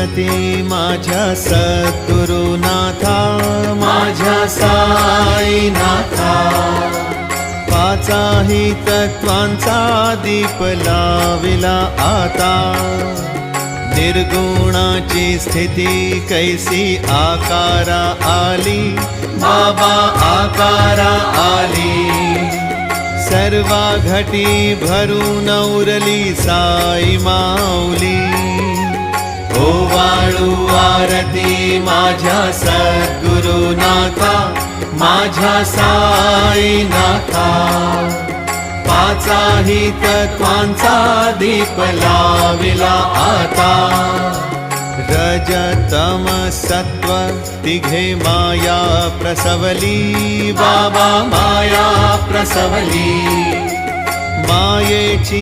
आरती माझ्या सद्गुरुनाथा, माझ्या साईनाथा. पाचाही तत्वांचा दीप लाविला आता, निर्गुणाची स्थिती कैसी आकारा आली, बाबा आकारा आली. सर्वा घटी भरून उरली साई माऊली. ओवाळू आरती माझ्या सद्गुरुनाथा, माझ्या साईनाथा. पाचाही तत्वांचा दीप लाविला आता, रजतम सत्व तिघे माया प्रसवली, बाबा माया प्रसवली. मायेची